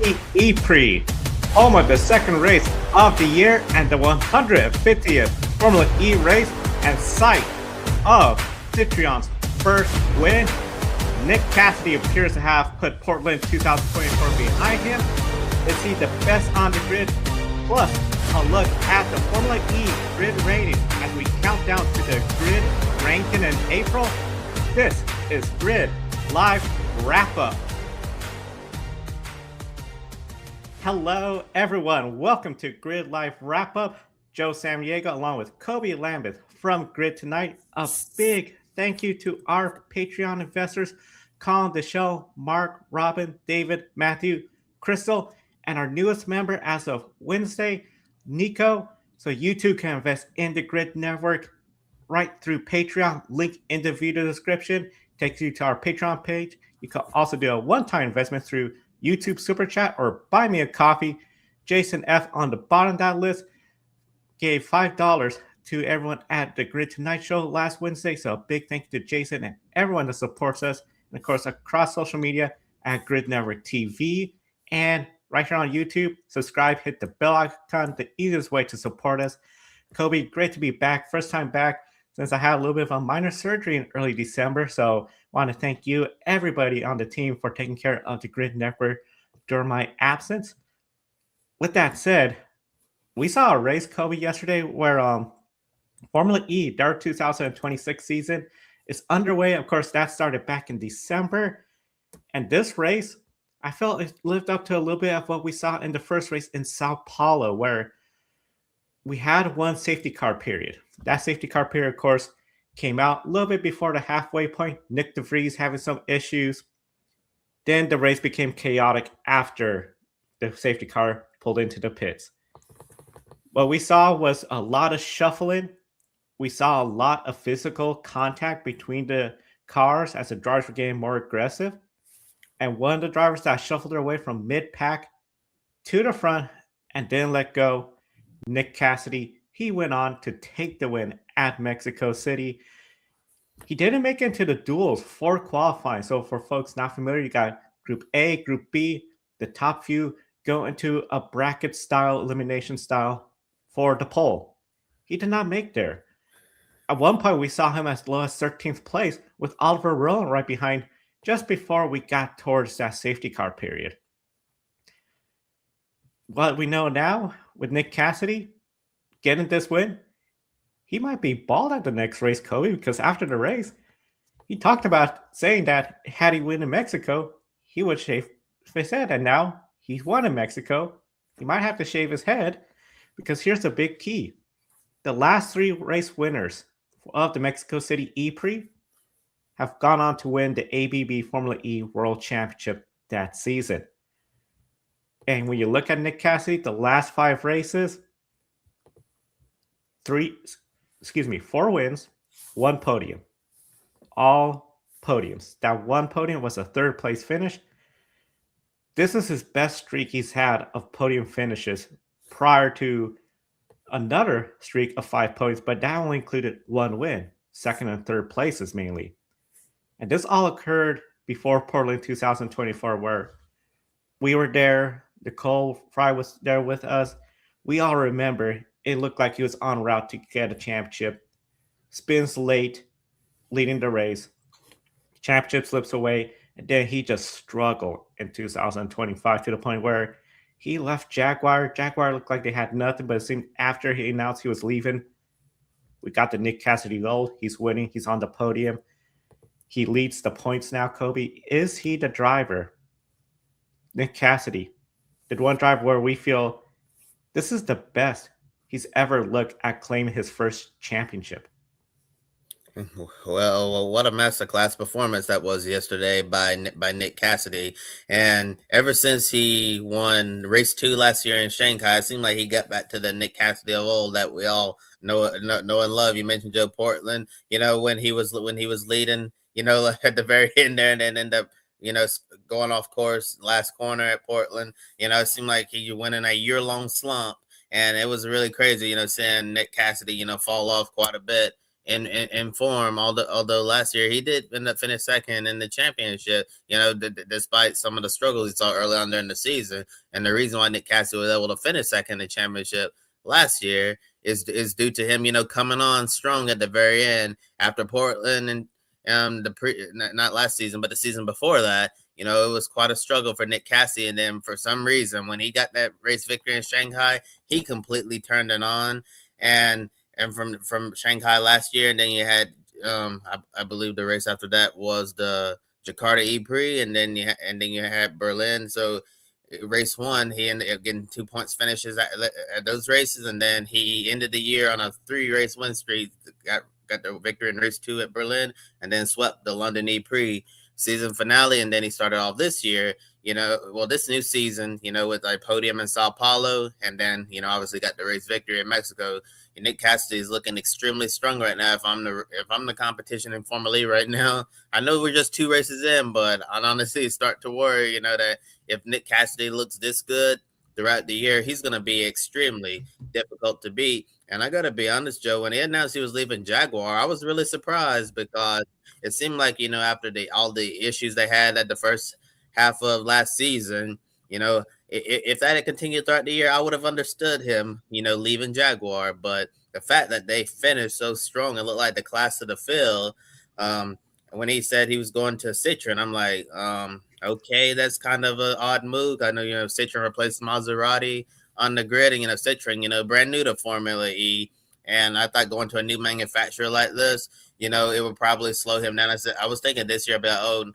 Cassidy E-Prix, home of the second race of the year and the 150th Formula E race, and site of Citroën's first win. Nick Cassidy appears to have put Portland 2024 behind him. Is he the best on the grid? Plus, a look at the Formula E grid rating as we count down to the grid ranking in April. This is Grid Live Wrap-Up. Hello, everyone. Welcome to Grid Live Wrap-Up. Joe Samaniego along with Kobe Lambeth from Grid Tonight. A big thank you to our Patreon investors, Colin, Deschelle, Mark, Robin, David, Matthew, Crystal, and our newest member as of Wednesday, Nico. So you too can invest in the Grid Network right through Patreon. Link in the video description takes you to our Patreon page. You can also do a one-time investment through YouTube Super Chat or Buy Me a Coffee. Jason F. on the bottom of that list gave $5 to everyone at the Grid Tonight Show last Wednesday. So a big thank you to Jason and everyone that supports us. And of course, across social media at Grid Network TV. And right here on YouTube, subscribe, hit the bell icon, the easiest way to support us. Kobe, great to be back. First time back since I had a little bit of a minor surgery in early December. So I want to thank you, everybody on the team, for taking care of the Grid Network during my absence. With that said, we saw a race, Kobe, yesterday where Formula E, their 2026 season, is underway. Of course, that started back in December. And this race, I felt it lived up to a little bit of what we saw in the first race in Sao Paulo, where we had one safety car period. That safety car period, of course, came out a little bit before the halfway point. Nick DeVries having some issues. Then the race became chaotic after the safety car pulled into the pits. What we saw was a lot of shuffling. We saw a lot of physical contact between the cars as the drivers were getting more aggressive. And one of the drivers that shuffled their way from mid-pack to the front and then let go, Nick Cassidy, he went on to take the win at Mexico City. He didn't make it into the duels for qualifying. So for folks not familiar, you got Group A, Group B. The top few go into a bracket style, elimination style for the pole. He did not make there. At one point, we saw him as low as 13th place with Oliver Rowland right behind just before we got towards that safety car period. What we know now with Nick Cassidy getting this win, he might be bald at the next race, Kobe, because after the race, he talked about saying that had he win in Mexico, he would shave his head. And now he's won in Mexico. He might have to shave his head because here's the big key. The last three race winners of the Mexico City E-Prix have gone on to win the ABB Formula E World Championship that season. And when you look at Nick Cassidy, the last five races, 4 wins, 1 podium. All podiums. That one podium was a third place finish. This is his best streak he's had of podium finishes prior to another streak of 5 podiums, but that only included 1 win, second and third places mainly. And this all occurred before Portland 2024, where we were there. Nicole Fry was there with us. We all remember it looked like he was en route to get a championship. Spins late, leading the race. Championship slips away, and then he just struggled in 2025 to the point where he left Jaguar. Jaguar looked like they had nothing, but it seemed after he announced he was leaving, we got the Nick Cassidy gold. He's winning. He's on the podium. He leads the points now, Kobe. Is he the driver? Nick Cassidy, the one driver where we feel this is the best he's ever looked at claiming his first championship. Well, what a masterclass performance that was yesterday by Nick Cassidy. And ever since he won race 2 last year in Shanghai, it seemed like he got back to the Nick Cassidy of old that we all know and love. You mentioned Joe Portland, when he was leading, at the very end there, and then end up, going off course last corner at Portland. It seemed like he went in a year-long slump, and it was really crazy, seeing Nick Cassidy, fall off quite a bit. in form. Although last year he did end up finish second in the championship, despite some of the struggles he saw early on during the season. And the reason why Nick Cassidy was able to finish second in the championship last year is due to him, coming on strong at the very end after Portland and not last season, but the season before that. It was quite a struggle for Nick Cassidy, and then for some reason, when he got that race victory in Shanghai, he completely turned it on. And from Shanghai last year, and then you had I believe the race after that was the Jakarta E Prix, and then you had Berlin. So race one, he ended up getting 2 points finishes at those races, and then he ended the year on a 3-race win streak. Got the victory in race 2 at Berlin, and then swept the London E Prix season finale, and then he started off this year. This new season, with like podium in Sao Paulo, and then obviously got the race victory in Mexico. And Nick Cassidy is looking extremely strong right now. If I'm the competition in Formula E right now, I know we're just 2 races in, but I honestly start to worry. That if Nick Cassidy looks this good throughout the year, he's going to be extremely difficult to beat. And I got to be honest, Joe, when he announced he was leaving Jaguar, I was really surprised because it seemed like, after all the issues they had at the first half of last season, if that had continued throughout the year, I would have understood him, leaving Jaguar. But the fact that they finished so strong, it looked like the class of the field. When he said he was going to Citroën, I'm like, okay, that's kind of an odd move. I know, Citroën replaced Maserati on the grid, and Citroën, brand new to Formula E. And I thought going to a new manufacturer like this, it would probably slow him down. I was thinking this year about,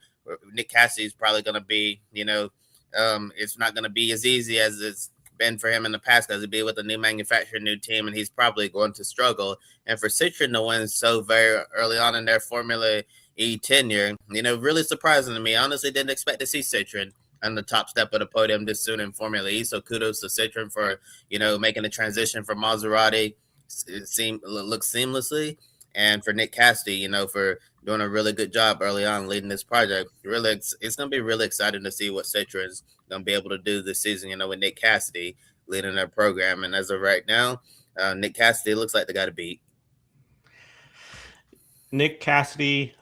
Nick Cassidy is probably going to be, it's not going to be as easy as it's been for him in the past because he'd be with a new manufacturer, new team, and he's probably going to struggle. And for Citroën to win so very early on in their Formula E tenure, really surprising to me. I honestly didn't expect to see Citroën on the top step of the podium this soon in Formula E. So kudos to Citroën for, making the transition from Maserati look seamlessly. And for Nick Cassidy, for doing a really good job early on leading this project. Really, it's going to be really exciting to see what Citroen's going to be able to do this season, with Nick Cassidy leading their program. And as of right now, Nick Cassidy looks like the guy to beat. Nick Cassidy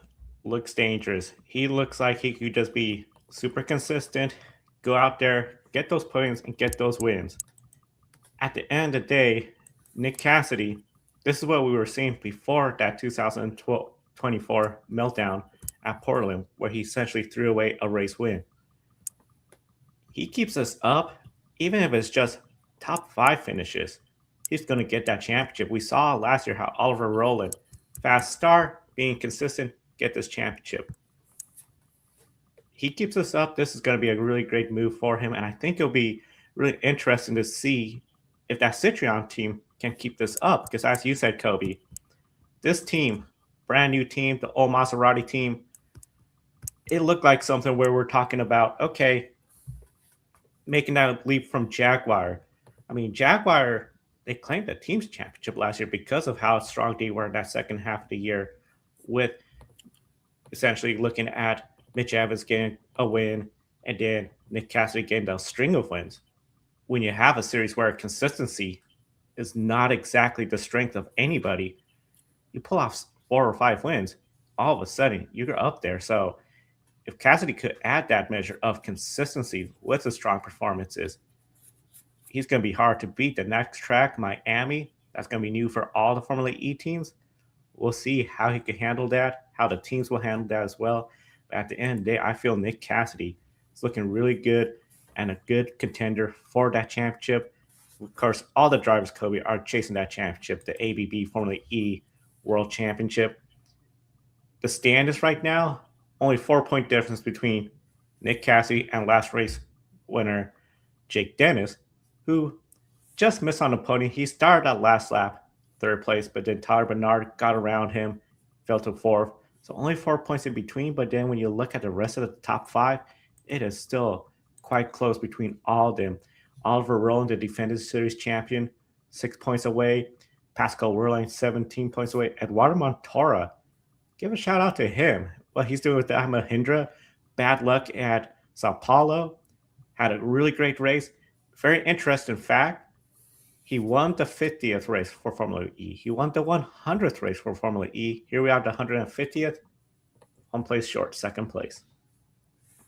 looks dangerous. He looks like he could just be super consistent, go out there, get those points, and get those wins. At the end of the day, Nick Cassidy, this is what we were seeing before that 2024 meltdown at Portland, where he essentially threw away a race win. He keeps us up, even if it's just top 5 finishes. He's going to get that championship. We saw last year how Oliver Rowland, fast start, being consistent, get this championship. He keeps us up. This is going to be a really great move for him, and I think it'll be really interesting to see if that Citroën team can keep this up. Because as you said, Kobe, this team, brand new team, the old Maserati team, it looked like something where we're talking about, okay, making that leap from Jaguar. I mean, Jaguar, they claimed the team's championship last year because of how strong they were in that second half of the year, with essentially looking at Mitch Evans getting a win and then Nick Cassidy getting a string of wins. When you have a series where consistency is not exactly the strength of anybody, you pull off 4 or 5 wins, all of a sudden you're up there. So if Cassidy could add that measure of consistency with the strong performances, he's going to be hard to beat. The next track, Miami, that's going to be new for all the Formula E teams. We'll see how he can handle that, how the teams will handle that as well. But at the end of the day, I feel Nick Cassidy is looking really good and a good contender for that championship. Of course, all the drivers, Kobe, are chasing that championship, the ABB Formula E World Championship. The standings right now, only 4-point difference between Nick Cassidy and last race winner Jake Dennis, who just missed on the podium. He started at last lap, 3rd place, but then Tyler Bernard got around him, fell to 4th. So only 4 points in between, but then when you look at the rest of the top 5, it is still quite close between all of them. Oliver Rowland, the defending series champion, 6 points away. Pascal Wehrlein, 17 points away. Eduardo Montoya, give a shout out to him. What he's doing with the Mahindra, bad luck at Sao Paulo, had a really great race. Very interesting fact, He won the 50th race for Formula E. He won the 100th race for Formula E. Here we are, the 150th, one place short, second place.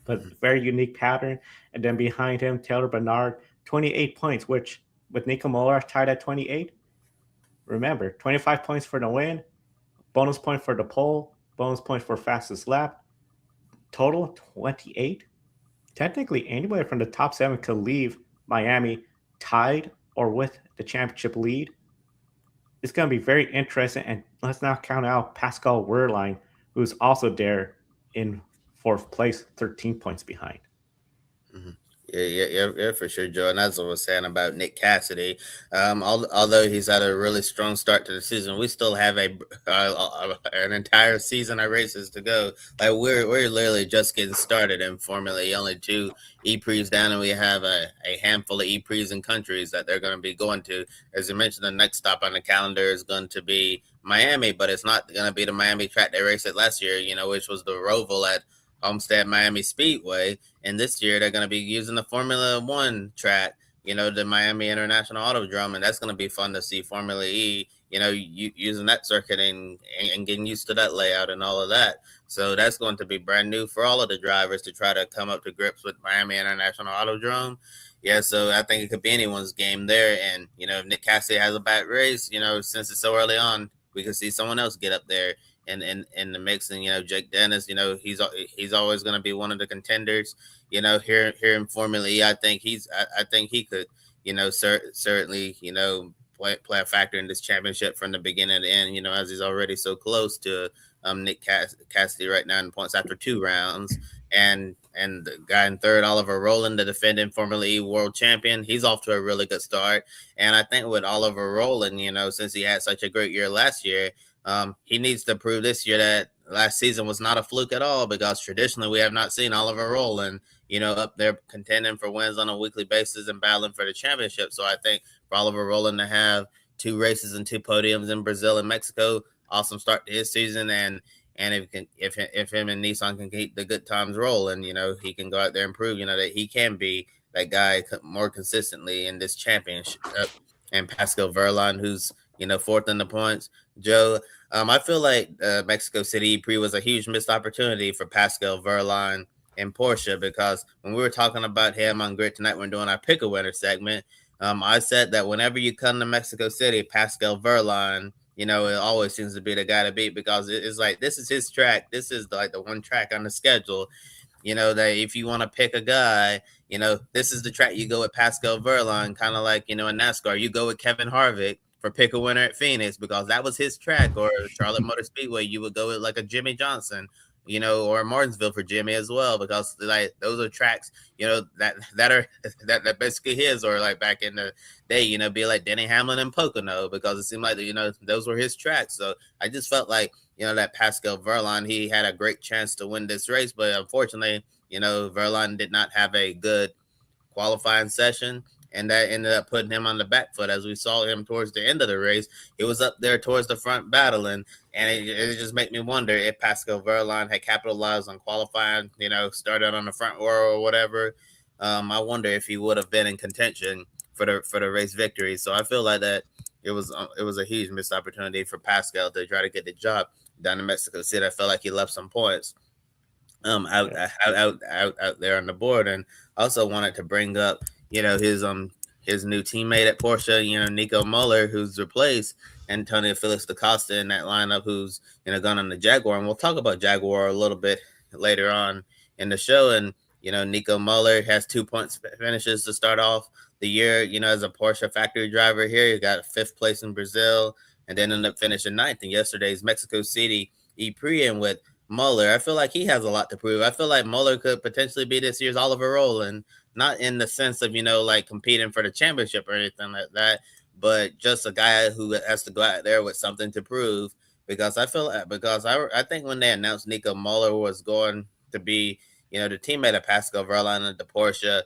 But very unique pattern. And then behind him, Taylor Bernard, 28 points, which with Nico Muller tied at 28. Remember, 25 points for the win, bonus point for the pole, bonus point for fastest lap. Total 28. Technically, anybody from the top 7 could leave Miami tied or with the championship lead. It's going to be very interesting. And let's not count out Pascal Wehrlein, who's also there in fourth place, 13 points behind. Mm-hmm. Yeah, for sure, Joe. And as I was saying about Nick Cassidy, although he's had a really strong start to the season, we still have an entire season of races to go. Like we're literally just getting started in Formula E. Only 2 E-Prix down, and we have a handful of E-Prix in countries that they're going to be going to. As you mentioned, the next stop on the calendar is going to be Miami, but it's not going to be the Miami track they raced at last year, which was the Roval at Homestead Miami Speedway. And this year they're going to be using the Formula One track, the Miami International Autodrome, and that's going to be fun to see Formula E, using that circuit and getting used to that layout and all of that. So that's going to be brand new for all of the drivers to try to come up to grips with Miami International Autodrome. Yeah, so I think it could be anyone's game there. And, if Nick Cassidy has a bad race, since it's so early on, we could see someone else get up there in the mix. And Jake Dennis, he's always going to be one of the contenders. Here in Formula E, I think he could certainly play a factor in this championship from the beginning to end. As he's already so close to Nick Cassidy right now in points after 2 rounds. And the guy in third, Oliver Rowland, the defending Formula E world champion, he's off to a really good start. And I think with Oliver Rowland, since he had such a great year last year, he needs to prove this year that last season was not a fluke at all, because traditionally we have not seen Oliver Rowland, up there contending for wins on a weekly basis and battling for the championship. So I think for Oliver Rowland to have 2 races and 2 podiums in Brazil and Mexico, awesome start to his season. And if him and Nissan can keep the good times rolling, he can go out there and prove, that he can be that guy more consistently in this championship. And Pascal Wehrlein, who's, 4th in the points. Joe, I feel like Mexico City E-Prix was a huge missed opportunity for Pascal Wehrlein and Porsche, because when we were talking about him on Grid Tonight, when doing our Pick a Winner segment, I said that whenever you come to Mexico City, Pascal Wehrlein, it always seems to be the guy to beat, because it's like, this is his track. This is like the one track on the schedule, that if you want to pick a guy, this is the track you go with Pascal Wehrlein, kind of like, in NASCAR, you go with Kevin Harvick for Pick a Winner at Phoenix, because that was his track. Or Charlotte Motor Speedway, you would go with like a Jimmy Johnson, or Martinsville for Jimmy as well, because like those are tracks, that basically his. Or like back in the day, be like Denny Hamlin and Pocono, because it seemed like, those were his tracks. So I just felt like, that Pascal Wehrlein, he had a great chance to win this race, but unfortunately, Wehrlein did not have a good qualifying session, and that ended up putting him on the back foot. As we saw him towards the end of the race, he was up there towards the front battling, and it just made me wonder if Pascal Wehrlein had capitalized on qualifying, started on the front row or whatever. I wonder if he would have been in contention for the race victory. So I feel like that it was a huge missed opportunity for Pascal to try to get the job down in Mexico City. I felt like he left some points out there on the board. And also wanted to bring up, his new teammate at Porsche, Nico Muller, who's replaced Antonio Felix da Costa in that lineup, who's, gone on the Jaguar. And we'll talk about Jaguar a little bit later on in the show. And, Nico Muller has 2 points finishes to start off the year, as a Porsche factory driver here. He got 5th place in Brazil and then ended up finishing 9th in yesterday's Mexico City E-Prix. And with Muller, I feel like he has a lot to prove. I feel like Muller could potentially be this year's Oliver Rowland, not in the sense of, like competing for the championship or anything like that, but just a guy who has to go out there with something to prove. Because I think when they announced Nico Muller was going to be, the teammate of Pascal Wehrlein and the Porsche,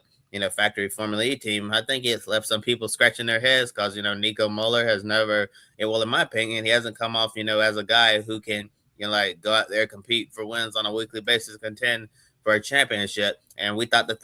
factory Formula E team, I think it's left some people scratching their heads, because, Nico Muller has never, well, in my opinion, he hasn't come off, as a guy who can, like go out there, compete for wins on a weekly basis, contend for a championship. And we thought the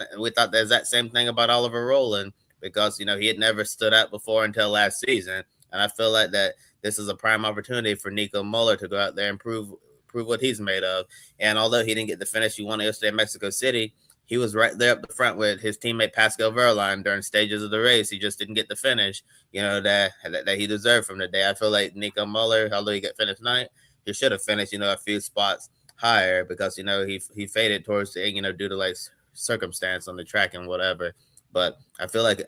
exact same thing about Oliver Rowland. because he had never stood out before until last season, and I feel like that this is a prime opportunity for Nico Muller to go out there and prove what he's made of. And although he didn't get the finish he wanted yesterday in Mexico City, he was right there up the front with his teammate Pascal Wehrlein during stages of the race. He just didn't get the finish, that he deserved from the day. I feel like Nico Muller, although he got finished ninth, he should have finished, a few spots higher, because he faded towards the end, due to like circumstance on the track and whatever. But I feel like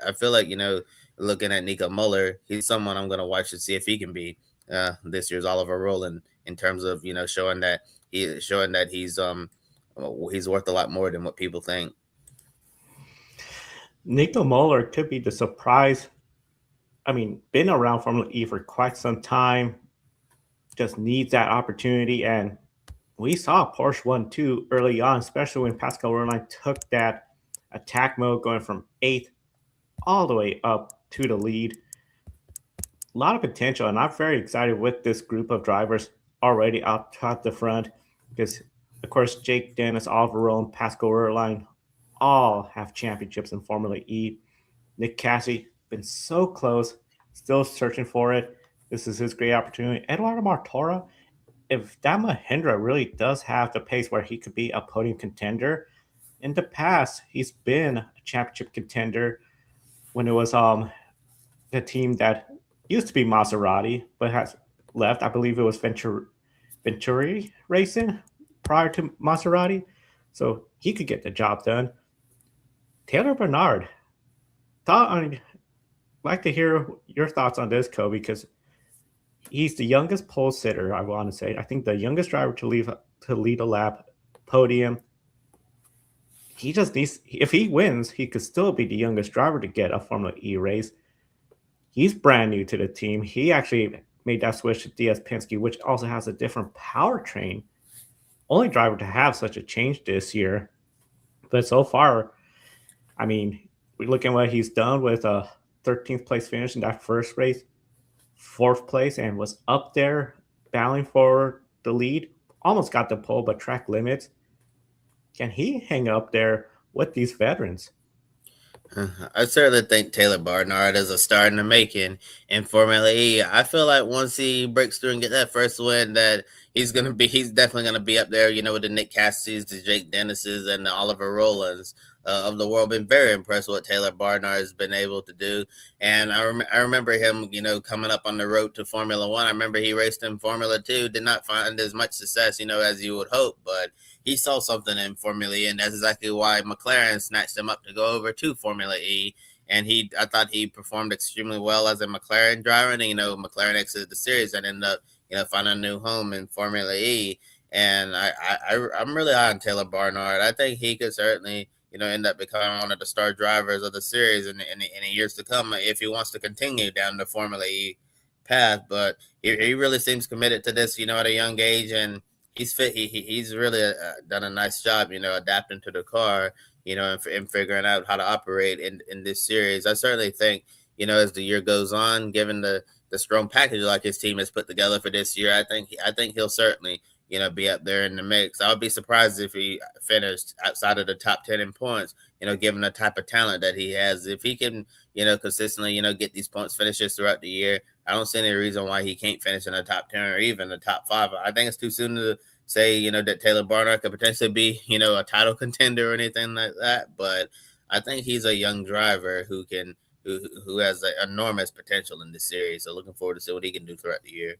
looking at Nico Muller, he's someone I'm gonna watch to see if he can be this year's Oliver Rowland, in terms of showing that he's worth a lot more than what people think. Nico Muller could be the surprise. I mean, been around Formula E for quite some time, just needs that opportunity. And we saw Porsche 1-2 early on, especially when Pascal Wehrlein took that attack mode, going from 8th all the way up to the lead. A lot of potential, and I'm very excited with this group of drivers already out at the front, because, of course, Jake Dennis, Oliver Rowland, Pascal Wehrlein all have championships in Formula E. Nick Cassidy, been so close, still searching for it. This is his great opportunity. Eduardo Martora, if that Mahindra really does have the pace where he could be a podium contender, in the past, he's been a championship contender when it was the team that used to be Maserati, but has left. I believe it was Venturi Racing prior to Maserati. So he could get the job done. Taylor Bernard, I'd like to hear your thoughts on this, Kobe, because he's the youngest pole sitter, I want to say. I think the youngest driver to lead a lap podium. He just needs, if he wins, he could still be the youngest driver to get a Formula E race. He's brand new to the team. He actually made that switch to DS Penske, which also has a different powertrain. Only driver to have such a change this year. But so far, I mean, we look at what he's done with a 13th place finish in that first race, 4th place, and was up there battling for the lead. Almost got the pole, but track limits. Can he hang up there with these veterans? I certainly think Taylor Barnard is a star in the making in Formula E. I feel like once he breaks through and get that first win, that he's definitely gonna be up there, with the Nick Cassidys, the Jake Dennises, and the Oliver Rowlands of the world. Been very impressed with what Taylor Barnard has been able to do, and I remember him, coming up on the road to Formula One. I remember he raced in Formula Two, did not find as much success, as you would hope, but he saw something in Formula E, and that's exactly why McLaren snatched him up to go over to Formula E. And I thought he performed extremely well as a McLaren driver. And, McLaren exited the series and ended up, finding a new home in Formula E. And I'm really high on Taylor Barnard. I think he could certainly, end up becoming one of the star drivers of the series in the years to come, if he wants to continue down the Formula E path. But he really seems committed to this, at a young age, and he's fit. He's really done a nice job, adapting to the car, and figuring out how to operate in this series. I certainly think, as the year goes on, given the strong package like his team has put together for this year, I think he'll certainly, be up there in the mix. I would be surprised if he finished outside of the top 10 in points, given the type of talent that he has. If he can, consistently, get these points finishes throughout the year, I don't see any reason why he can't finish in the top 10 or even the top 5. I think it's too soon to say, that Taylor Barnard could potentially be, a title contender or anything like that. But I think he's a young driver who has enormous potential in this series. So looking forward to see what he can do throughout the year.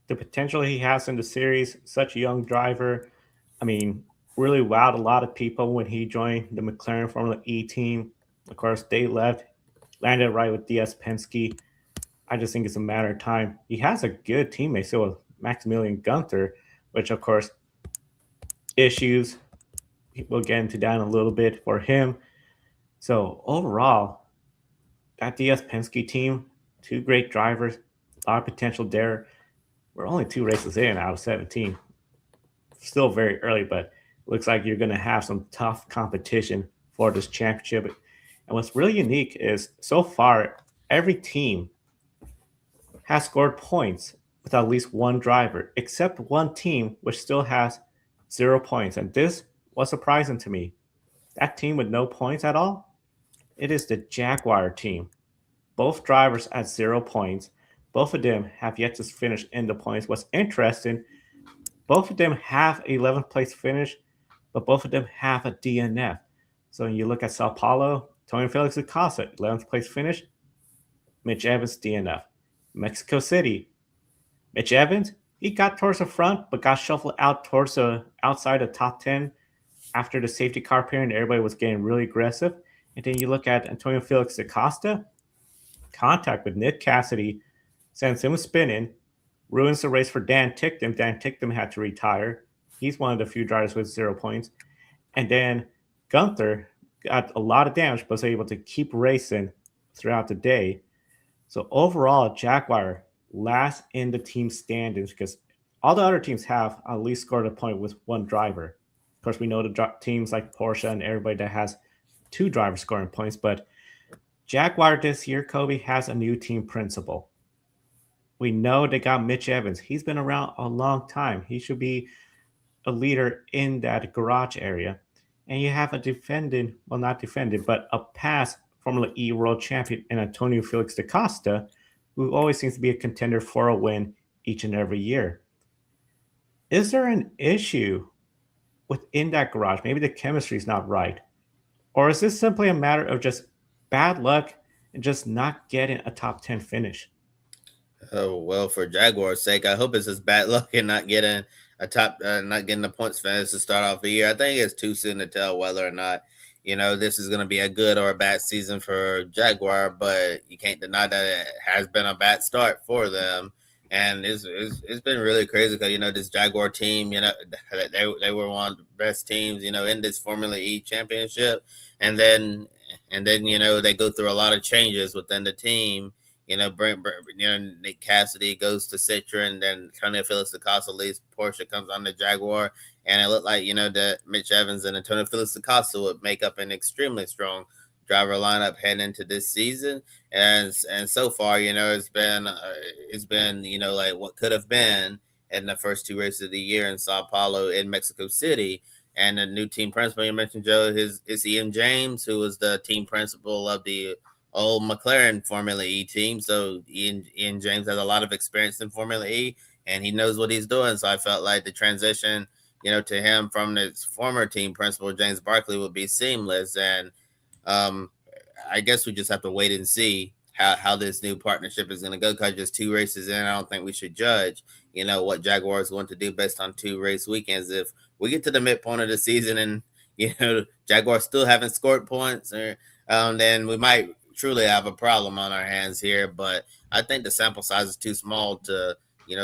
The potential he has in the series, such a young driver. I mean, really wowed a lot of people when he joined the McLaren Formula E team. Of course, they left, landed right with DS Penske. I just think it's a matter of time. He has a good teammate still with Maximilian Gunther, which, of course, issues. We'll get into that in a little bit for him. So, overall, that DS Penske team, 2 great drivers, a lot of potential there. We're only 2 races in out of 17. Still very early, but looks like you're going to have some tough competition for this championship. And what's really unique is, so far, every team has scored points with at least one driver, except one team which still has 0 points. And this was surprising to me. That team with no points at all, It is the Jaguar team. Both drivers at 0 points. Both of them have yet to finish in the points. What's interesting, both of them have 11th place finish, but both of them have a DNF. So when you look at Sao Paulo, Tony Felix Acosta, 11th place finish, Mitch Evans DNF. Mexico City, Mitch Evans, he got towards the front, but got shuffled out towards the outside of top 10 after the safety car period. Everybody was getting really aggressive. And then you look at Antonio Felix Acosta, contact with Nick Cassidy, sends him spinning, ruins the race for Dan Ticktum. Dan Ticktum had to retire. He's one of the few drivers with 0 points. And then Gunther got a lot of damage, but was able to keep racing throughout the day. So overall, Jaguar last in the team standings because all the other teams have at least scored a point with one driver. Of course, we know the teams like Porsche and everybody that has two drivers scoring points, but Jaguar this year, Kobe, has a new team principal. We know they got Mitch Evans. He's been around a long time. He should be a leader in that garage area. And you have a defending, well, not defending, but a past Formula E world champion in Antonio Felix da Costa, who always seems to be a contender for a win each and every year. Is there an issue within that garage? Maybe the chemistry is not right. Or is this simply a matter of just bad luck and just not getting a top 10 finish? Oh well, for Jaguar's sake, I hope it's just bad luck and not getting not getting the points finish to start off the year. I think it's too soon to tell whether or not this is going to be a good or a bad season for Jaguar. But you can't deny that it has been a bad start for them, and it's been really crazy because this Jaguar team, they were one of the best teams, in this Formula E championship, and then they go through a lot of changes within the team. Nick Cassidy goes to Citroën, then Antonio Felix Acosta leaves Porsche, comes on the Jaguar, and it looked like that Mitch Evans and Antonio Felix Acosta would make up an extremely strong driver lineup heading into this season. And so far, it's been like what could have been in the first two races of the year in Sao Paulo in Mexico City. And the new team principal you mentioned, Joe, is Ian James, who was the team principal of the old McLaren Formula E team. So Ian James has a lot of experience in Formula E, and he knows what he's doing. So I felt like the transition, to him from his former team principal, James Barkley, would be seamless. And I guess we just have to wait and see how this new partnership is going to go, because just two races in, I don't think we should judge, what Jaguar is going to do based on two race weekends. If we get to the midpoint of the season and, Jaguar still haven't scored points, or then we might truly have a problem on our hands here. But I think the sample size is too small to,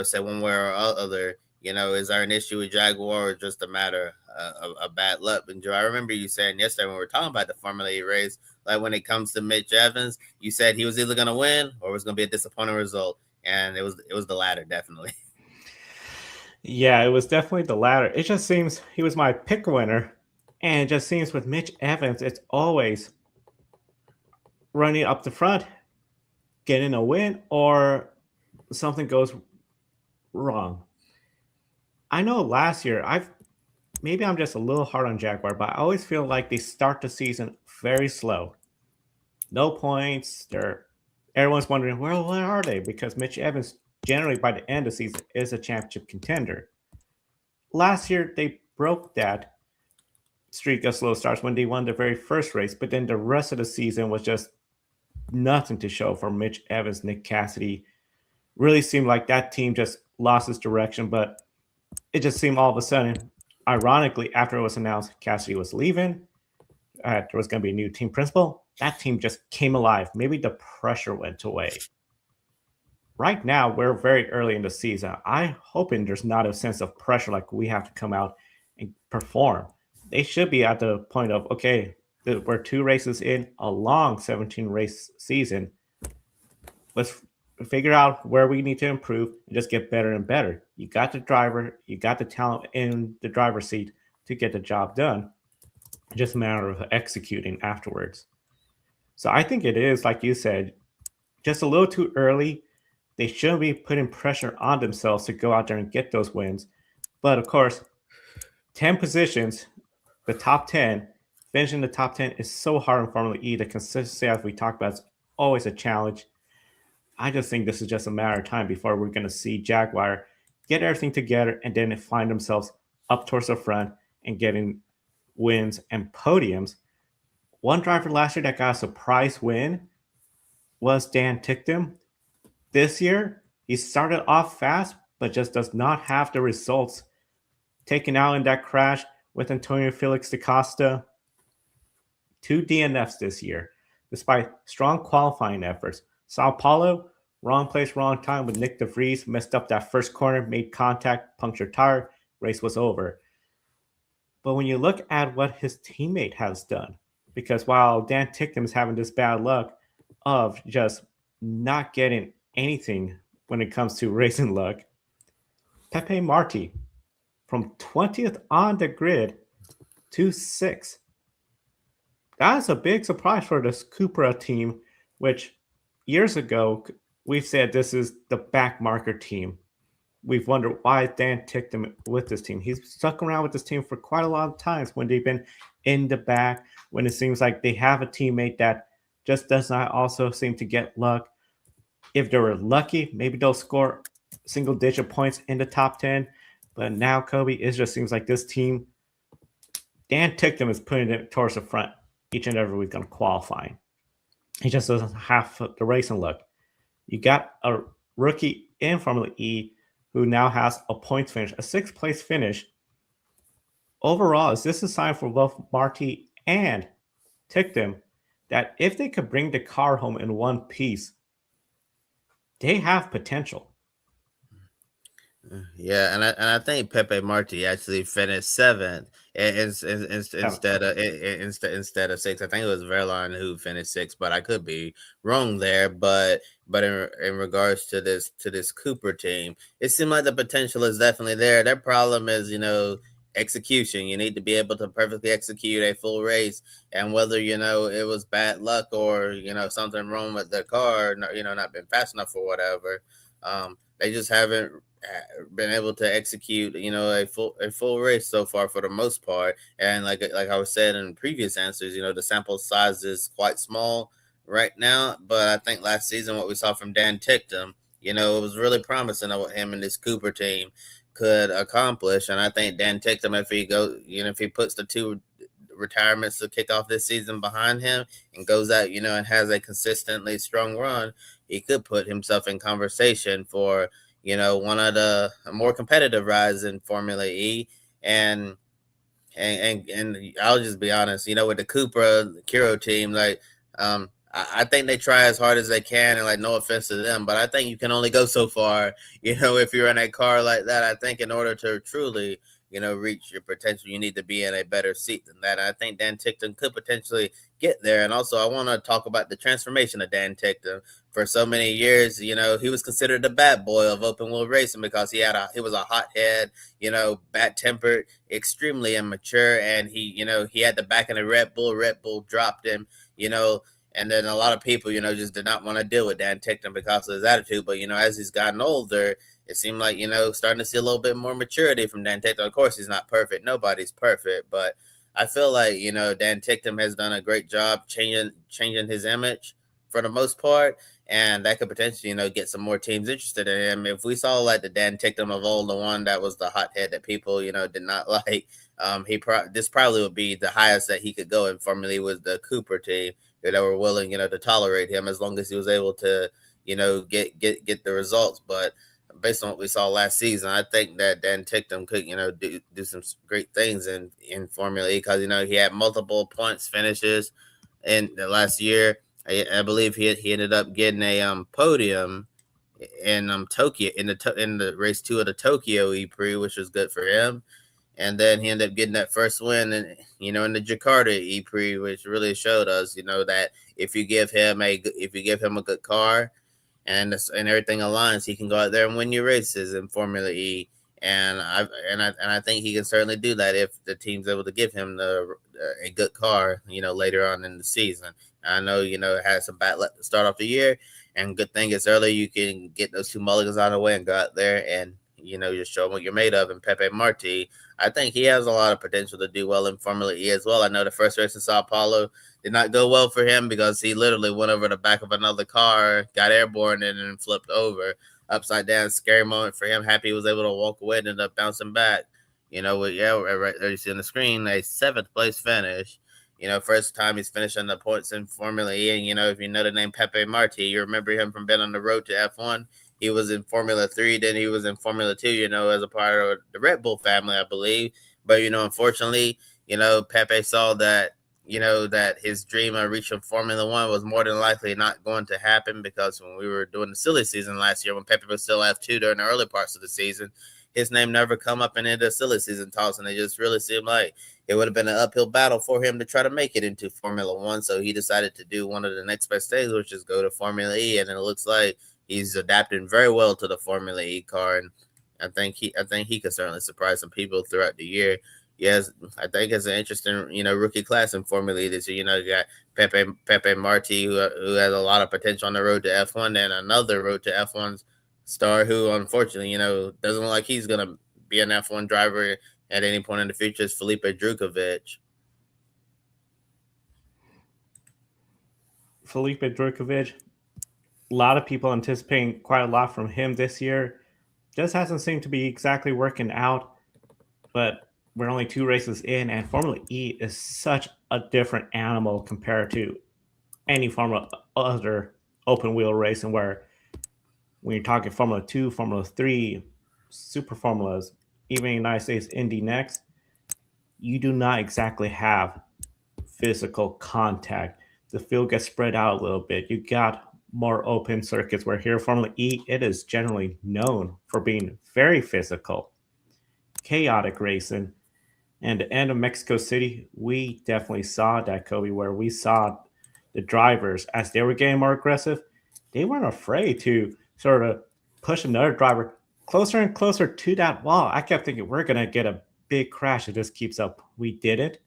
say one way or other, is there an issue with Jaguar or just a matter of bad luck? And Joe, I remember you saying yesterday when we were talking about the Formula E race, like when it comes to Mitch Evans, you said he was either going to win or it was going to be a disappointing result. And it was the latter, definitely. Yeah, it was definitely the latter. It just seems he was my pick winner. And it just seems with Mitch Evans, it's always running up the front, getting a win, or something goes wrong. I know last year maybe I'm just a little hard on Jaguar, but I always feel like they start the season very slow. No points. Everyone's wondering where are they, because Mitch Evans generally by the end of the season is a championship contender. Last year they broke that streak of slow starts when they won the very first race, but then the rest of the season was just nothing to show for Mitch Evans, Nick Cassidy. Really seemed like that team just lost its direction, but it just seemed all of a sudden, ironically, after it was announced Cassidy was leaving, there was going to be a new team principal, that team just came alive. Maybe the pressure went away. Right now, we're very early in the season. I'm hoping there's not a sense of pressure like we have to come out and perform. They should be at the point of, okay, we're two races in a long 17 race season. Let's figure out where we need to improve and just get better and better. You got the driver, you got the talent in the driver's seat to get the job done. It's just a matter of executing afterwards. So I think it is, like you said, just a little too early. They shouldn't be putting pressure on themselves to go out there and get those wins. But of course, 10 positions, the top 10, finishing the top 10 is so hard in Formula E. The consistency, as we talked about, is always a challenge. I just think this is just a matter of time before we're going to see Jaguar get everything together and then find themselves up towards the front and getting wins and podiums. One driver last year that got a surprise win was Dan Ticktum. This year, he started off fast, but just does not have the results. Taken out in that crash with Antonio Felix da Costa. 2 DNFs this year, despite strong qualifying efforts. Sao Paulo, wrong place, wrong time with Nick DeVries, messed up that first corner, made contact, punctured tire, race was over. But when you look at what his teammate has done, because while Dan Ticktum is having this bad luck of just not getting anything when it comes to racing luck, Pepe Marti from 20th on the grid to 6th. That's a big surprise for this Cupra team, which years ago we've said this is the back marker team. We've wondered why Dan Ticktum with this team. He's stuck around with this team for quite a lot of times when they've been in the back, when it seems like they have a teammate that just does not also seem to get luck. If they were lucky, maybe they'll score single digit points in the top 10. But now, Kobe, it just seems like this team, Dan Ticktum is putting it towards the front each and every week on qualifying. He just doesn't have the racing luck. You got a rookie in Formula E who now has a points finish, a 6th place finish. Overall, is this a sign for both Marti and Ticktum that if they could bring the car home in one piece, they have potential? Yeah, and I think Pepe Marti actually finished 7th instead of 6th. I think it was Verlaine who finished 6th, but I could be wrong there. But in regards to this Cooper team, it seemed like the potential is definitely there. Their problem is, execution. You need to be able to perfectly execute a full race, and whether it was bad luck or something wrong with the car, not been fast enough or whatever. They just haven't been able to execute a full race so far for the most part. And like I was said in previous answers, the sample size is quite small right now, but I think last season what we saw from Dan Ticktum, it was really promising of what him and this Cooper team could accomplish. And I think Dan Ticktum, if he puts the 2 retirements to kick off this season behind him and goes out and has a consistently strong run, he could put himself in conversation for one of the more competitive rides in Formula E. And I'll just be honest, with the Curo team, I think they try as hard as they can, and no offense to them, but I think you can only go so far, if you're in a car like that. I think in order to truly, reach your potential, you need to be in a better seat than that. I think Dan Ticktum could potentially get there. And also I want to talk about the transformation of Dan Ticktum. For so many years, he was considered the bad boy of open wheel racing because he was a hothead, bad tempered, extremely immature, and he had the back of the Red Bull. Red Bull dropped him, and then a lot of people, just did not want to deal with Dan Ticktum because of his attitude. But as he's gotten older, it seemed like starting to see a little bit more maturity from Dan Ticktum. Of course, he's not perfect; nobody's perfect, but I feel like Dan Ticktum has done a great job changing his image for the most part. And that could potentially, get some more teams interested in him. If we saw the Dan Ticktum of old, the one that was the hothead that people, did not like, this probably would be the highest that he could go in Formula E was the Cooper team that were willing, to tolerate him as long as he was able to, get the results. But based on what we saw last season, I think that Dan Ticktum could, do some great things in Formula E because, he had multiple points finishes in the last year. I believe he ended up getting a podium in Tokyo in the race 2 of the Tokyo E-Prix, which was good for him. And then he ended up getting that first win, in the Jakarta E-Prix, which really showed us, that if you give him a good car and everything aligns, he can go out there and win your races in Formula E. And I think he can certainly do that if the team's able to give him a good car, later on in the season. I know, it had some bad luck to start off the year, and good thing it's early. You can get those 2 mulligans out of the way and go out there and, just show them what you're made of. And Pepe Marti, I think he has a lot of potential to do well in Formula E as well. I know the first race in Sao Paulo did not go well for him because he literally went over the back of another car, got airborne, and then flipped over upside down. Scary moment for him. Happy he was able to walk away and ended up bouncing back. Right there you see on the screen, a 7th place finish. First time he's finishing the points in Formula E. And, if you know the name Pepe Marti, you remember him from being on the road to F1. He was in Formula 3, then he was in Formula 2, as a part of the Red Bull family, I believe. But, unfortunately, Pepe saw that, that his dream of reaching Formula 1 was more than likely not going to happen, because when we were doing the silly season last year, when Pepe was still F2 during the early parts of the season, his name never come up in any of the silly season talks, and it just really seemed like it would have been an uphill battle for him to try to make it into Formula 1. So he decided to do one of the next best things, which is go to Formula E, and it looks like he's adapting very well to the Formula E car, and I think he could certainly surprise some people throughout the year. Yes, I think it's an interesting rookie class in Formula E this year. You got Pepe Marti, who has a lot of potential on the road to F1, and another road to F1's star who unfortunately doesn't look like he's gonna be an F1 driver at any point in the future is Felipe Drukovic. Felipe Drukovic, a lot of people anticipating quite a lot from him this year. Just hasn't seemed to be exactly working out, but we're only 2 races in, and Formula E is such a different animal compared to any other open wheel racing, where when you're talking Formula 2, Formula 3, Super Formulas, even United States Indy Next, you do not exactly have physical contact. The field gets spread out a little bit. You got more open circuits, where here Formula E, it is generally known for being very physical, chaotic racing. And the end of Mexico City, we definitely saw that, Kobe, where we saw the drivers, as they were getting more aggressive, they weren't afraid to sort of push another driver closer and closer to that wall. I kept thinking we're going to get a big crash if this keeps up. We didn't,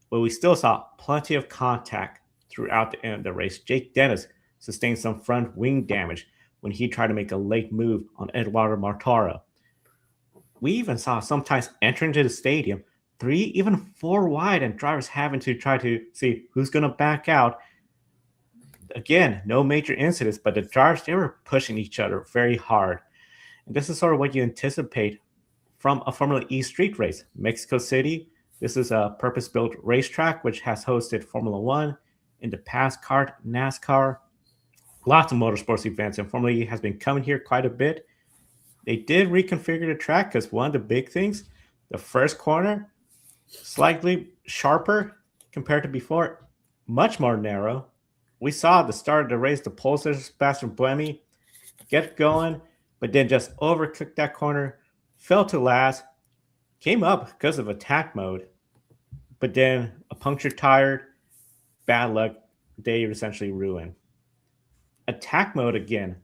but we still saw plenty of contact throughout the end of the race. Jake Dennis sustained some front wing damage when he tried to make a late move on Eduardo Martara. We even saw sometimes entering into the stadium 3, even 4 wide, and drivers having to try to see who's going to back out. Again, no major incidents, but the drivers, they were pushing each other very hard. And this is sort of what you anticipate from a Formula E street race. Mexico City, this is a purpose-built racetrack which has hosted Formula 1, in the past, kart, NASCAR, lots of motorsports events, and Formula E has been coming here quite a bit. They did reconfigure the track because one of the big things, the first corner, slightly sharper compared to before, much more narrow. We saw at the start of the race, the Polestar Sebastian Buemi get going, but then just overcooked that corner, fell to last, came up because of attack mode, but then a punctured tire, bad luck, they essentially ruined. Attack mode again,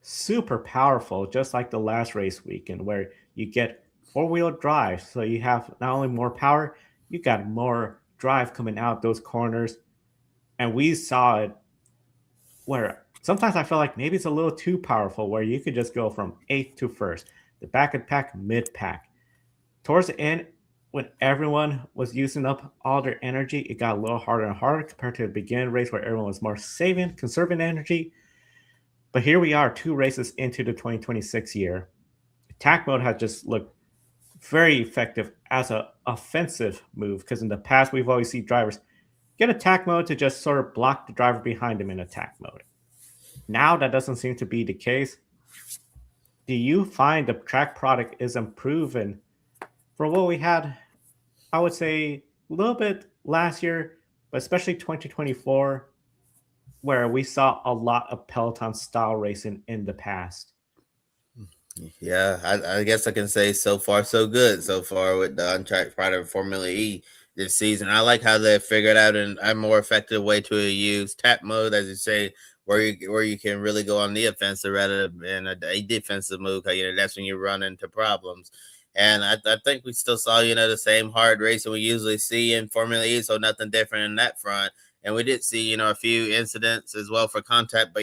super powerful, just like the last race weekend, where you get 4-wheel drive. So you have not only more power, you got more drive coming out those corners. And we saw it where sometimes I feel like maybe it's a little too powerful, where you could just go from 8th to 1st, the back of the pack, mid pack. Towards the end, when everyone was using up all their energy, it got a little harder and harder compared to the beginning race, where everyone was more conserving energy. But here we are, 2 races into the 2026 year. Attack mode has just looked very effective as an offensive move, because in the past we've always seen drivers get attack mode to just sort of block the driver behind them in attack mode. Now that doesn't seem to be the case. Do you find the track product is improving for what we had, I would say, a little bit last year, but especially 2024, where we saw a lot of Peloton style racing in the past? Yeah, I guess I can say so far so good so far with the untracked product Formula E this season. I like how they figured out a more effective way to use tap mode, as you say, where you can really go on the offensive rather than a defensive move. Cause, that's when you run into problems. And I think we still saw the same hard racing we usually see in Formula E, so nothing different in that front. and we did see a few incidents as well for contact, but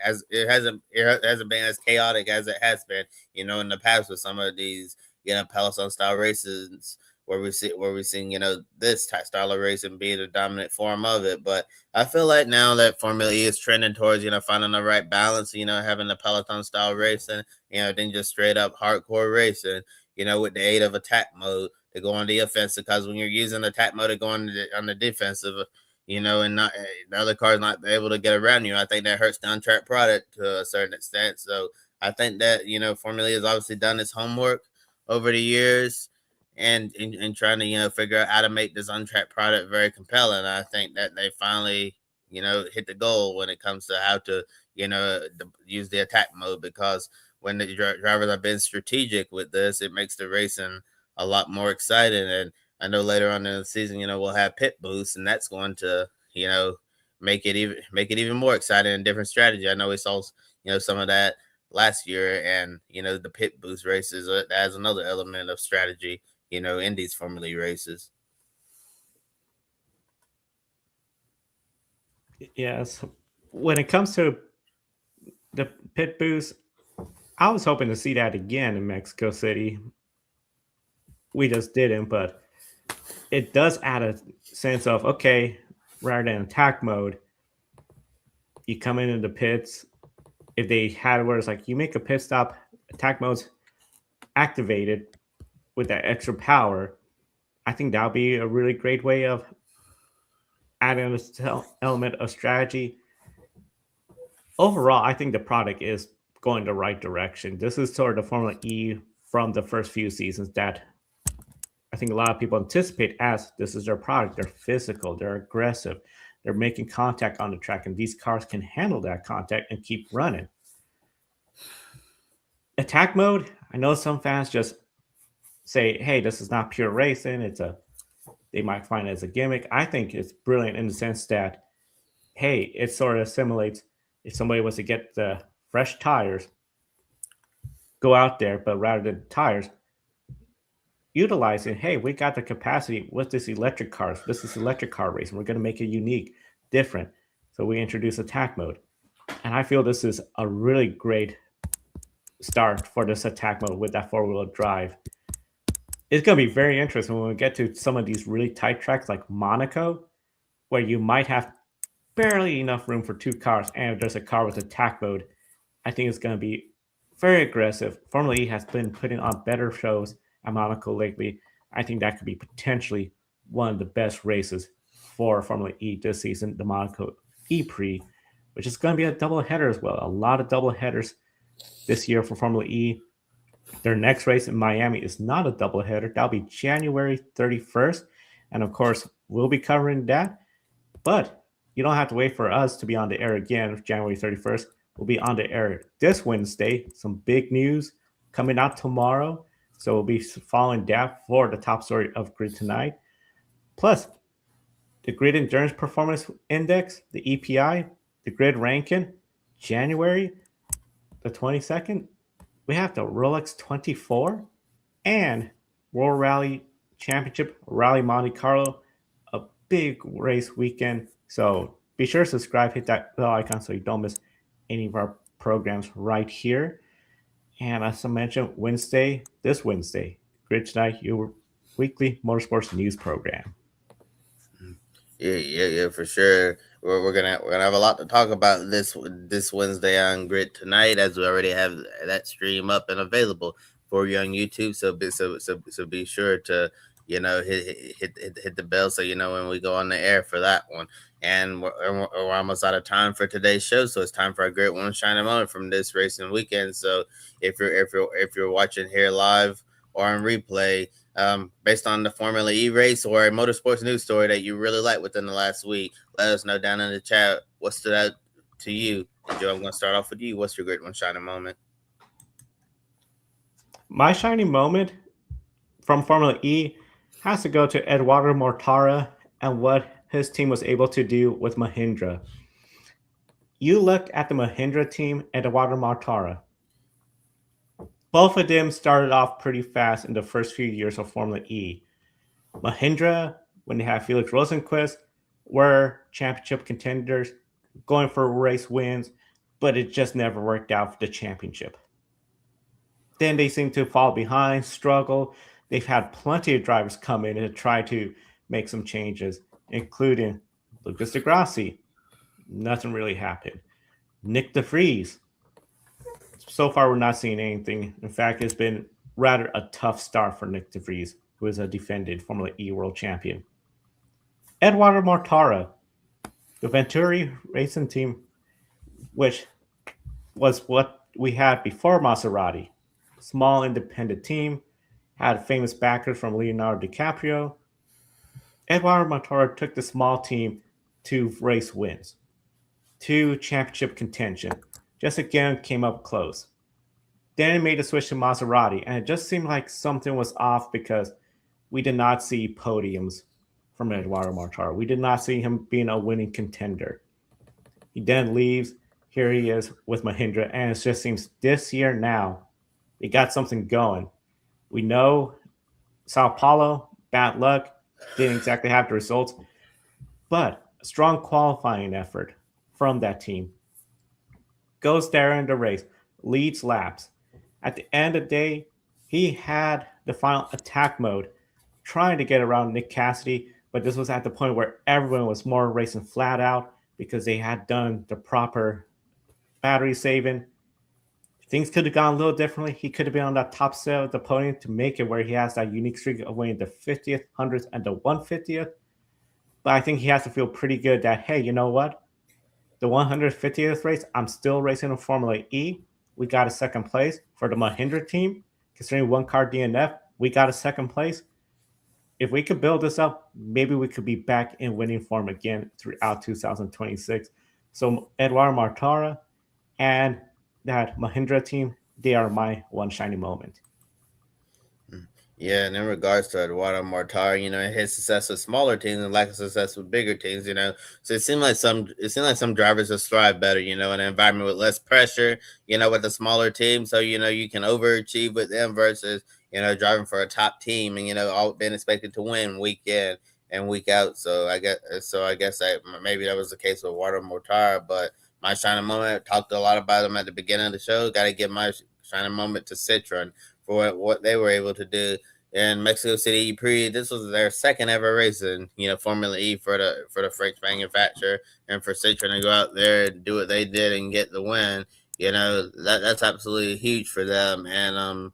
as it hasn't been as chaotic as it has been in the past with some of these Peloton style races where we're seeing this style of racing be the dominant form of it. But I feel like now that Formula E is trending towards finding the right balance, having the Peloton style racing, then just straight up hardcore racing, with the aid of attack mode to go on the offensive. Because when you're using attack mode to go on the defensive, and not the other cars not able to get around you, I think that hurts the on-track product to a certain extent. So I think that Formula E has obviously done its homework over the years, and trying to figure out how to make this on-track product very compelling. I think that they finally hit the goal when it comes to how to use the attack mode, because when the drivers have been strategic with this, it makes the racing a lot more exciting. And I know later on in the season, we'll have pit boosts, and that's going to make it even more exciting and different strategy. I know we saw some of that last year, and the pit boost races as another element of strategy in these Formula E races. Yes. When it comes to the pit boost, I was hoping to see that again in Mexico City. We just didn't, but it does add a sense of, okay, rather than attack mode, you come into the pits. If they had where it's like you make a pit stop, attack mode's activated with that extra power, I think that would be a really great way of adding this element of strategy. Overall, I think the product is going the right direction. This is sort of the Formula E from the first few seasons that I think a lot of people anticipate as this is their product. They're physical, they're aggressive, they're making contact on the track, and these cars can handle that contact and keep running. Attack mode, I know some fans just say, hey, this is not pure racing. They might find it as a gimmick. I think it's brilliant in the sense that, hey, it sort of simulates if somebody was to get the fresh tires, go out there, but rather than tires, utilizing, hey, we got the capacity with this electric cars. This is electric car racing. We're going to make it unique, different. So we introduce attack mode. And I feel this is a really great start for this attack mode with that four-wheel drive. It's going to be very interesting when we get to some of these really tight tracks like Monaco, where you might have barely enough room for two cars, and if there's a car with attack mode, I think it's going to be very aggressive. Formula E has been putting on better shows at Monaco lately. I think that could be potentially one of the best races for Formula E this season, the Monaco E Prix, which is going to be a double header as well. A lot of double headers this year for Formula E. Their next race in Miami is not a double header. That'll be January 31st. And of course, we'll be covering that. But you don't have to wait for us to be on the air again January 31st. We'll be on the air this Wednesday. Some big news coming out tomorrow. So we'll be following that for the top story of Grid Tonight. Plus, the Grid Endurance Performance Index, the EPI, the Grid Ranking, January the 22nd. We have the Rolex 24 and World Rally Championship, Rally Monte Carlo, a big race weekend. So be sure to subscribe, hit that bell icon so you don't miss any of our programs right here. And as I mentioned, this Wednesday, Grid Tonight, your weekly motorsports news program. Yeah, for sure. We're gonna have a lot to talk about this Wednesday on Grid Tonight, as we already have that stream up and available for you on YouTube. So be sure to hit the bell so when we go on the air for that one. And we're almost out of time for today's show, so it's time for our Grid One Shining Moment from this racing weekend. So if you're watching here live or on replay, based on the Formula E race or a motorsports news story that you really like within the last week, let us know down in the chat what stood out to you. And Joe, I'm going to start off with you. What's your Grid One Shining Moment? My shining moment from Formula E has to go to Eduardo Mortara and what his team was able to do with Mahindra. You look at the Mahindra team, Eduardo Mortara. Both of them started off pretty fast in the first few years of Formula E. Mahindra, when they had Felix Rosenqvist, were championship contenders, going for race wins, but it just never worked out for the championship. Then they seem to fall behind, struggle. They've had plenty of drivers come in and try to make some changes, including Lucas deGrassi. Nothing really happened. Nick DeVries. So far, we're not seeing anything. In fact, it's been rather a tough start for Nick DeVries, who is a defended Formula E world champion. Eduardo Mortara, the Venturi racing team, which was what we had before Maserati. Small independent team, had famous backers from Leonardo DiCaprio. Eduardo Mortara took the small team to race wins, to championship contention. Just again came up close. Then it made a switch to Maserati, and it just seemed like something was off because we did not see podiums from Eduardo Mortara. We did not see him being a winning contender. He then leaves. Here he is with Mahindra, and it just seems this year now they got something going. We know Sao Paulo, bad luck, didn't exactly have the results, but a strong qualifying effort from that team. Goes there in the race, leads laps. At the end of the day, he had the final attack mode, trying to get around Nick Cassidy, but this was at the point where everyone was more racing flat out because they had done the proper battery saving. Things could have gone a little differently. He could have been on that top set of the podium to make it where he has that unique streak of winning the 50th, 100th, and the 150th. But I think he has to feel pretty good that, hey, you know what? The 150th race, I'm still racing in Formula E. We got a second place for the Mahindra team. Considering one car DNF, we got a second place. If we could build this up, maybe we could be back in winning form again throughout 2026. So Eduardo Mortara and that Mahindra team, they are my one shiny moment. Yeah, and in regards to Eduardo Mortar, his success with smaller teams and lack of success with bigger teams, So it seemed like some drivers just thrive better, in an environment with less pressure, with a smaller team. So, you can overachieve with them versus, driving for a top team and, all being expected to win week in and week out. So I guess maybe that was the case with Eduardo Mortar, but my shining moment, talked a lot about him at the beginning of the show. Got to give my shining moment to Citroën for what they were able to do in Mexico City Prix. This was their second ever race in Formula E for the French manufacturer, and for Citroën to go out there and do what they did and get the win. That's absolutely huge for them, and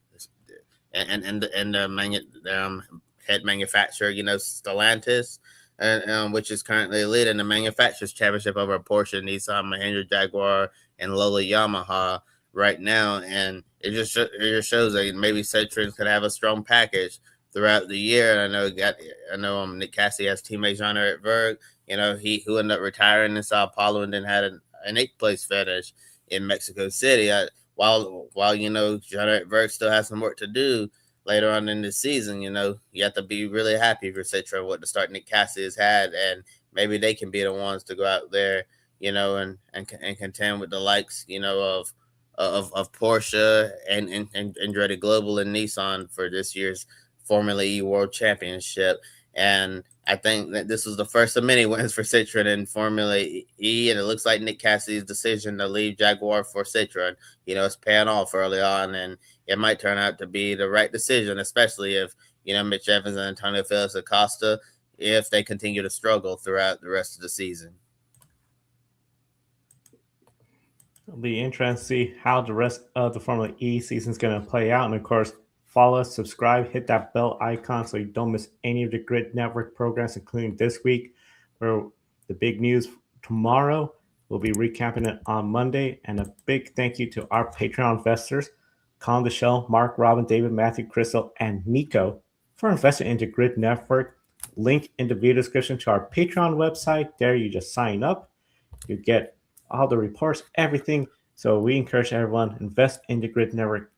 the head manufacturer, Stellantis, and which is currently leading the manufacturers championship over Porsche, Nissan, Mahindra, Jaguar, and Lola Yamaha right now, and it just shows that maybe Citroën could have a strong package throughout the year. And I know Nick Cassidy has teammate Jean-Eric Vergne, who ended up retiring in Sao Paulo and then had an 8th place finish in Mexico City. While Jean-Eric Vergne still has some work to do later on in the season, you have to be really happy for Citroën what the start Nick Cassidy has had, and maybe they can be the ones to go out there, and contend with the likes, of Porsche and Andretti Global and Nissan for this year's Formula E World Championship. And I think that this was the first of many wins for Citroën in Formula E, and it looks like Nick Cassidy's decision to leave Jaguar for Citroën, it's paying off early on, and it might turn out to be the right decision, especially if, Mitch Evans and Antonio Felix Acosta, if they continue to struggle throughout the rest of the season. It'll be interesting to see how the rest of the Formula E season is going to play out. And of course, follow us, subscribe, hit that bell icon so you don't miss any of the Grid Network programs, including this week, where the big news tomorrow. We'll be recapping it on Monday. And a big thank you to our Patreon investors, Colin Deschelle, Mark, Robin, David, Matthew, Crystal, and Nico, for investing into Grid Network. Link in the video description to our Patreon website. There you just sign up. You get all the reports, everything. So we encourage everyone, invest in the Grid Network.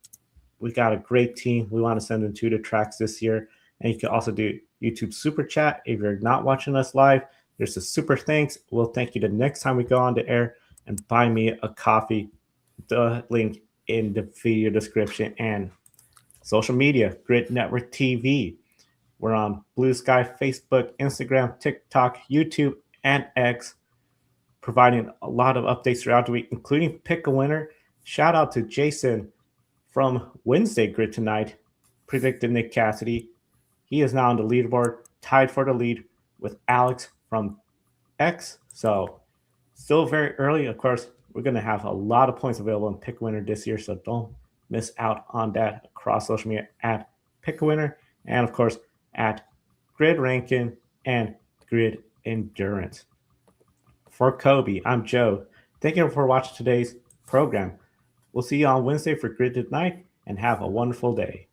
We got a great team. We want to send them to the tracks this year. And you can also do YouTube Super Chat. If you're not watching us live, there's a super thanks. We'll thank you the next time we go on the air, and buy me a coffee. The link in the video description. And social media, Grid Network TV. We're on Blue Sky, Facebook, Instagram, TikTok, YouTube, and X, providing a lot of updates throughout the week, including Pick a Winner. Shout out to Jason from Wednesday Grid Tonight, predicted Nick Cassidy. He is now on the leaderboard, tied for the lead with Alex from X. So still very early. Of course, we're going to have a lot of points available in Pick a Winner this year, so don't miss out on that across social media at Pick a Winner, and of course at Grid Rankin and Grid Endurance. For Kobe, I'm Joe. Thank you for watching today's program. We'll see you on Wednesday for Grid Tonight, and have a wonderful day.